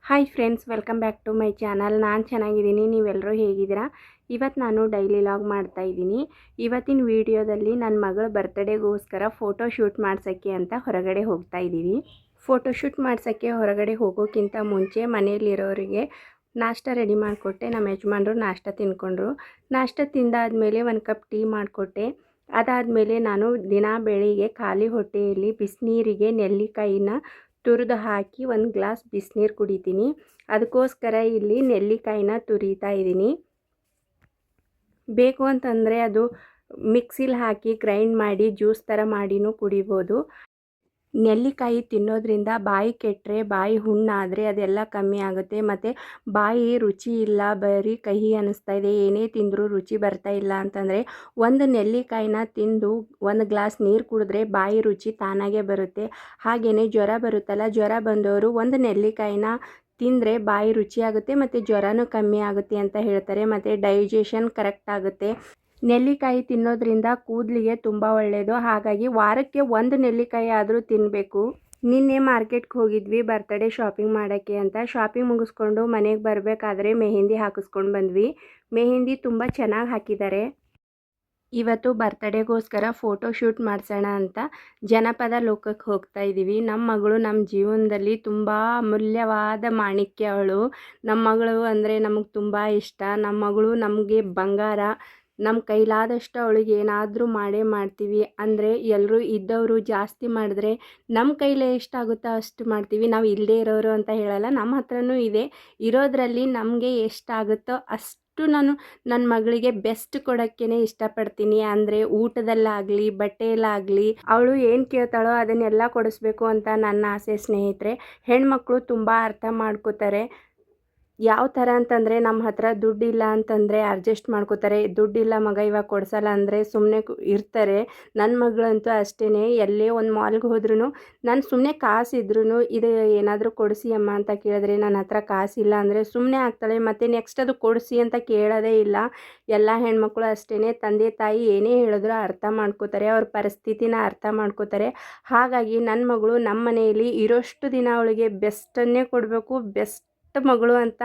Hi friends, welcome back to my channel. ನಾನು ಚೆನ್ನಾಗಿದ್ದೀನಿ, ನೀವೆಲ್ಲರೂ ಹೇಗಿದ್ದೀರಾ? ಇವತ್ತು ನಾನು ಡೈಲಿ ಲಾಗ್ ಮಾಡ್ತಾಯಿದ್ದೀನಿ. ಇವತ್ತಿನ ವಿಡಿಯೋದಲ್ಲಿ ನನ್ನ ಮಗಳ ಬರ್ತ್ಡೇಗೋಸ್ಕರ ಫೋಟೋ ಶೂಟ್ ಮಾಡ್ಸೋಕ್ಕೆ ಅಂತ ಹೊರಗಡೆ ಹೋಗ್ತಾ ಇದ್ದೀವಿ. ಫೋಟೋ ಶೂಟ್ ಮಾಡ್ಸೋಕ್ಕೆ ಹೊರಗಡೆ ಹೋಗೋಕ್ಕಿಂತ ಮುಂಚೆ ಮನೆಯಲ್ಲಿರೋರಿಗೆ ನಾಷ್ಟ ರೆಡಿ ಮಾಡಿಕೊಟ್ಟೆ. ನಮ್ಮ ಯಜಮಾನರು ನಾಷ್ಟ ತಿನ್ಕೊಂಡ್ರು. ನಾಷ್ಟ ತಿಂದಾದಮೇಲೆ ಒಂದು ಕಪ್ ಟೀ ಮಾಡಿಕೊಟ್ಟೆ. ಅದಾದಮೇಲೆ ನಾನು ದಿನ ಬೆಳಿಗ್ಗೆ ಖಾಲಿ ಹೊಟ್ಟೆಯಲ್ಲಿ ಬಿಸಿನೀರಿಗೆ ನೆಲ್ಲಿಕಾಯಿನ ತುರಿದು ಹಾಕಿ ಒಂದು ಗ್ಲಾಸ್ ಬಿಸಿನೀರು ಕುಡಿತೀನಿ. ಅದಕ್ಕೋಸ್ಕರ ಇಲ್ಲಿ ನೆಲ್ಲಿಕಾಯಿನ ತುರಿತಾ ಇದ್ದೀನಿ. ಬೇಕು ಅಂತಂದರೆ ಅದು ಮಿಕ್ಸಿಲಿ ಹಾಕಿ ಗ್ರೈಂಡ್ ಮಾಡಿ ಜ್ಯೂಸ್ ಥರ ಮಾಡಿನೂ ಕುಡಿಬೋದು. ನೆಲ್ಲಿಕಾಯಿ ತಿನ್ನೋದ್ರಿಂದ ಬಾಯಿ ಕೆಟ್ಟರೆ, ಬಾಯಿ ಹುಣ್ಣಾದರೆ ಅದೆಲ್ಲ ಕಮ್ಮಿ ಆಗುತ್ತೆ. ಮತ್ತು ಬಾಯಿ ರುಚಿ ಇಲ್ಲ, ಬರೀ ಕಹಿ ಅನ್ನಿಸ್ತಾ ಇದೆ, ಏನೇ ತಿಂದರೂ ರುಚಿ ಬರ್ತಾ ಇಲ್ಲ ಅಂತಂದರೆ ಒಂದು ನೆಲ್ಲಿಕಾಯಿನ ತಿಂದು ಒಂದು ಗ್ಲಾಸ್ ನೀರು ಕುಡಿದ್ರೆ ಬಾಯಿ ರುಚಿ ತಾನಾಗೇ ಬರುತ್ತೆ. ಹಾಗೆಯೇ ಜ್ವರ ಬರುತ್ತಲ್ಲ, ಜ್ವರ ಬಂದವರು ಒಂದು ನೆಲ್ಲಿಕಾಯಿನ ತಿಂದರೆ ಬಾಯಿ ರುಚಿಯಾಗುತ್ತೆ ಮತ್ತು ಜ್ವರನೂ ಕಮ್ಮಿ ಆಗುತ್ತೆ ಅಂತ ಹೇಳ್ತಾರೆ. ಮತ್ತು ಡೈಜೆಷನ್ ಕರೆಕ್ಟ್ ಆಗುತ್ತೆ. ನೆಲ್ಲಿಕಾಯಿ ತಿನ್ನೋದ್ರಿಂದ ಕೂದಲಿಗೆ ತುಂಬ ಒಳ್ಳೆಯದು. ಹಾಗಾಗಿ ವಾರಕ್ಕೆ ಒಂದು ನೆಲ್ಲಿಕಾಯಿ ಆದರೂ ತಿನ್ನಬೇಕು. ನಿನ್ನೆ ಮಾರ್ಕೆಟ್ಗೆ ಹೋಗಿದ್ವಿ ಬರ್ತ್ಡೇ ಶಾಪಿಂಗ್ ಮಾಡೋಕ್ಕೆ ಅಂತ. ಶಾಪಿಂಗ್ ಮುಗಿಸ್ಕೊಂಡು ಮನೆಗೆ ಬರಬೇಕಾದ್ರೆ ಮೆಹಂದಿ ಹಾಕಿಸ್ಕೊಂಡು ಬಂದ್ವಿ. ಮೆಹಂದಿ ತುಂಬ ಚೆನ್ನಾಗಿ ಹಾಕಿದ್ದಾರೆ. ಇವತ್ತು ಬರ್ತ್ಡೇಗೋಸ್ಕರ ಫೋಟೋ ಶೂಟ್ ಮಾಡಿಸೋಣ ಅಂತ ಜನಪದ ಲೋಕಕ್ಕೆ ಹೋಗ್ತಾ ಇದ್ದೀವಿ. ನಮ್ಮ ಮಗಳು ನಮ್ಮ ಜೀವನದಲ್ಲಿ ತುಂಬ ಅಮೂಲ್ಯವಾದ ಮಾಣಿಕ್ಯ ಅವಳು. ನಮ್ಮ ಮಗಳು ಅಂದರೆ ನಮಗೆ ತುಂಬ ಇಷ್ಟ. ನಮ್ಮ ಮಗಳು ನಮಗೆ ಬಂಗಾರ. ನಮ್ಮ ಕೈಲಾದಷ್ಟು ಅವಳಿಗೆ ಏನಾದರೂ ಮಾಡೇ ಮಾಡ್ತೀವಿ. ಅಂದರೆ ಎಲ್ಲರೂ ಇದ್ದವರು ಜಾಸ್ತಿ ಮಾಡಿದ್ರೆ ನಮ್ಮ ಕೈಲೇ ಎಷ್ಟಾಗುತ್ತೋ ಅಷ್ಟು ಮಾಡ್ತೀವಿ. ನಾವು ಇಲ್ಲದೇ ಇರೋರು ಅಂತ ಹೇಳಲ್ಲ, ನಮ್ಮ ಹತ್ರನೂ ಇದೆ. ಇರೋದರಲ್ಲಿ ನಮಗೆ ಎಷ್ಟಾಗುತ್ತೋ ಅಷ್ಟು ನಾನು ನನ್ನ ಮಗಳಿಗೆ ಬೆಸ್ಟ್ ಕೊಡೋಕ್ಕೇ ಇಷ್ಟಪಡ್ತೀನಿ. ಅಂದರೆ ಊಟದಲ್ಲಾಗಲಿ ಬಟ್ಟೆಯಲ್ಲಾಗಲಿ ಅವಳು ಏನು ಕೇಳ್ತಾಳೋ ಅದನ್ನೆಲ್ಲ ಕೊಡಿಸ್ಬೇಕು ಅಂತ ನನ್ನ ಆಸೆ. ಸ್ನೇಹಿತರೆ, ಹೆಣ್ಮಕ್ಳು ತುಂಬ ಅರ್ಥ ಮಾಡ್ಕೋತಾರೆ. ಯಾವ ಥರ ಅಂತಂದರೆ ನಮ್ಮ ಹತ್ರ ದುಡ್ಡಿಲ್ಲ ಅಂತಂದರೆ ಅಡ್ಜಸ್ಟ್ ಮಾಡ್ಕೋತಾರೆ. ದುಡ್ಡಿಲ್ಲ ಮಗ ಇವಾಗ ಕೊಡ್ಸಲ್ಲ ಅಂದರೆ ಸುಮ್ಮನೆ ಇರ್ತಾರೆ. ನನ್ನ ಮಗಳಂತೂ ಅಷ್ಟೇ. ಎಲ್ಲೇ ಒಂದು ಮಾಲ್ಗೆ ಹೋದ್ರೂ ನಾನು ಸುಮ್ಮನೆ ಕಾಸಿದ್ರೂ ಇದು ಏನಾದರೂ ಕೊಡಿಸಿ ಅಮ್ಮ ಅಂತ ಕೇಳಿದ್ರೆ ನನ್ನ ಹತ್ರ ಕಾಸಿಲ್ಲ ಅಂದರೆ ಸುಮ್ಮನೆ ಆಗ್ತಾಳೆ. ಮತ್ತು ನೆಕ್ಸ್ಟ್ ಅದು ಕೊಡಿಸಿ ಅಂತ ಕೇಳೋದೇ ಇಲ್ಲ. ಎಲ್ಲ ಹೆಣ್ಮಕ್ಳು ಅಷ್ಟೇ. ತಂದೆ ತಾಯಿ ಏನೇ ಹೇಳಿದ್ರು ಅರ್ಥ ಮಾಡ್ಕೋತಾರೆ, ಅವ್ರ ಪರಿಸ್ಥಿತಿನ ಅರ್ಥ ಮಾಡ್ಕೋತಾರೆ. ಹಾಗಾಗಿ ನನ್ನ ಮಗಳು ನಮ್ಮ ಮನೆಯಲ್ಲಿ ಇರೋಷ್ಟು ದಿನ ಅವಳಿಗೆ ಬೆಸ್ಟನ್ನೇ ಕೊಡಬೇಕು, ಬೆಸ್ಟ್ ಮಗಳು ಅಂತ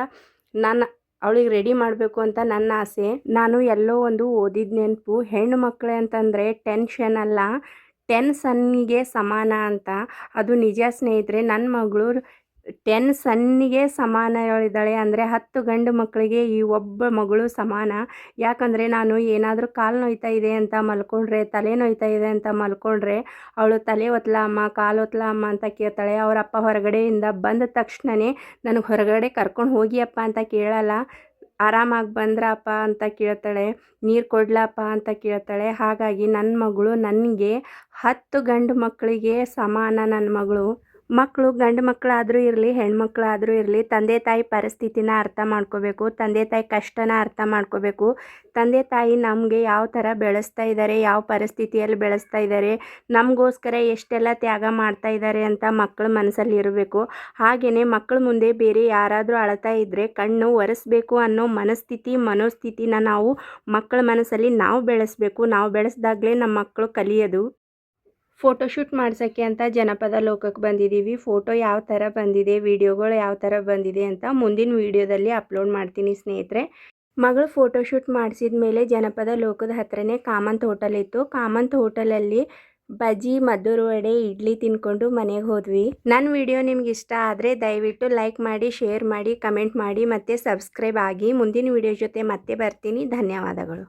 ನಾನು ಅವಳಿಗೆ ರೆಡಿ ಮಾಡಬೇಕು ಅಂತ ನನ್ನ ಆಸೆ. ನಾನು ಎಲ್ಲೋ ಒಂದು ಓದಿದ ನೆನಪು, ಹೆಣ್ಣು ಮಕ್ಕಳೇ ಅಂತಂದರೆ ಟೆನ್ಷನ್ ಅಲ್ಲ 10 ಸನ್ನಿಗೆ ಸಮಾನ ಅಂತ. ಅದು ನಿಜ ಸ್ನೇಹಿತರೆ. ನನ್ನ ಮಗಳು 10 ಸನ್ನಿಗೆ ಸಮಾನಗಳಿದ್ದಾಳೆ. ಅಂದರೆ 10 ಗಂಡು ಮಕ್ಕಳಿಗೆ ಈ ಒಬ್ಬ ಮಗಳು ಸಮಾನ. ಯಾಕಂದರೆ ನಾನು ಏನಾದರೂ ಕಾಲು ನೋಯ್ತಾ ಇದೆ ಅಂತ ಮಲ್ಕೊಂಡ್ರೆ, ತಲೆ ನೋಯ್ತಾ ಇದೆ ಅಂತ ಮಲ್ಕೊಂಡ್ರೆ ಅವಳು ತಲೆ ಒತ್ತಲ ಅಮ್ಮ, ಕಾಲು ಒತ್ತಲ ಅಮ್ಮ ಅಂತ ಕೇಳ್ತಾಳೆ. ಅವರಪ್ಪ ಹೊರಗಡೆಯಿಂದ ಬಂದ ತಕ್ಷಣವೇ ನನಗೆ ಹೊರಗಡೆ ಕರ್ಕೊಂಡು ಹೋಗಿಯಪ್ಪ ಅಂತ ಕೇಳಲ್ಲ, ಆರಾಮಾಗಿ ಬಂದ್ರಪ್ಪ ಅಂತ ಕೇಳ್ತಾಳೆ, ನೀರು ಕೊಡ್ಲಪ್ಪ ಅಂತ ಕೇಳ್ತಾಳೆ. ಹಾಗಾಗಿ ನನ್ನ ಮಗಳು ನನಗೆ 10 ಗಂಡು ಮಕ್ಕಳಿಗೆ ಸಮಾನ. ನನ್ನ ಮಗಳು ಮಕ್ಕಳು ಗಂಡು ಮಕ್ಕಳಾದರೂ ಇರಲಿ ಹೆಣ್ಮಕ್ಳಾದರೂ ಇರಲಿ ತಂದೆ ತಾಯಿ ಪರಿಸ್ಥಿತಿನ ಅರ್ಥ ಮಾಡ್ಕೋಬೇಕು. ತಂದೆ ತಾಯಿ ಕಷ್ಟನ ಅರ್ಥ ಮಾಡ್ಕೋಬೇಕು. ತಂದೆ ತಾಯಿ ನಮಗೆ ಯಾವ ಥರ ಬೆಳೆಸ್ತಾ ಇದ್ದಾರೆ, ಯಾವ ಪರಿಸ್ಥಿತಿಯಲ್ಲಿ ಬೆಳೆಸ್ತಾ ಇದ್ದಾರೆ, ನಮಗೋಸ್ಕರ ಎಷ್ಟೆಲ್ಲ ತ್ಯಾಗ ಮಾಡ್ತಾ ಇದ್ದಾರೆ ಅಂತ ಮಕ್ಕಳ ಮನಸ್ಸಲ್ಲಿ ಇರಬೇಕು. ಹಾಗೆಯೇ ಮಕ್ಕಳ ಮುಂದೆ ಬೇರೆ ಯಾರಾದರೂ ಅಳ್ತಾ ಇದ್ದರೆ ಕಣ್ಣು ಒರೆಸ್ಬೇಕು ಅನ್ನೋ ಮನೋಸ್ಥಿತಿನ ನಾವು ಮಕ್ಕಳ ಮನಸ್ಸಲ್ಲಿ ನಾವು ಬೆಳೆಸಬೇಕು. ನಾವು ಬೆಳೆಸ್ದಾಗಲೇ ನಮ್ಮ ಮಕ್ಕಳು ಕಲಿಯೋದು. ಫೋಟೋಶೂಟ್ ಮಾಡ್ಸೋಕ್ಕೆ ಅಂತ ಜನಪದ ಲೋಕಕ್ಕೆ ಬಂದಿದ್ದೀವಿ. ಫೋಟೋ ಯಾವ ಥರ ಬಂದಿದೆ, ವಿಡಿಯೋಗಳು ಯಾವ ಥರ ಬಂದಿದೆ ಅಂತ ಮುಂದಿನ ವಿಡಿಯೋದಲ್ಲಿ ಅಪ್ಲೋಡ್ ಮಾಡ್ತೀನಿ ಸ್ನೇಹಿತರೆ. ಮಗಳು ಫೋಟೋಶೂಟ್ ಮಾಡಿಸಿದ ಮೇಲೆ ಜನಪದ ಲೋಕದ ಹತ್ರನೇ ಕಾಮಂತ್ ಹೋಟೆಲ್ ಇತ್ತು. ಕಾಮಂತ್ ಹೋಟೆಲಲ್ಲಿ ಬಜ್ಜಿ, ಮದ್ದೂರು ವಡೆ, ಇಡ್ಲಿ ತಿನ್ಕೊಂಡು ಮನೆಗೆ ಹೋದ್ವಿ. ನನ್ನ ವಿಡಿಯೋ ನಿಮ್ಗೆ ಇಷ್ಟ ಆದರೆ ದಯವಿಟ್ಟು ಲೈಕ್ ಮಾಡಿ, ಶೇರ್ ಮಾಡಿ, ಕಮೆಂಟ್ ಮಾಡಿ ಮತ್ತು ಸಬ್ಸ್ಕ್ರೈಬ್ ಆಗಿ. ಮುಂದಿನ ವಿಡಿಯೋ ಜೊತೆ ಮತ್ತೆ ಬರ್ತೀನಿ. ಧನ್ಯವಾದಗಳು.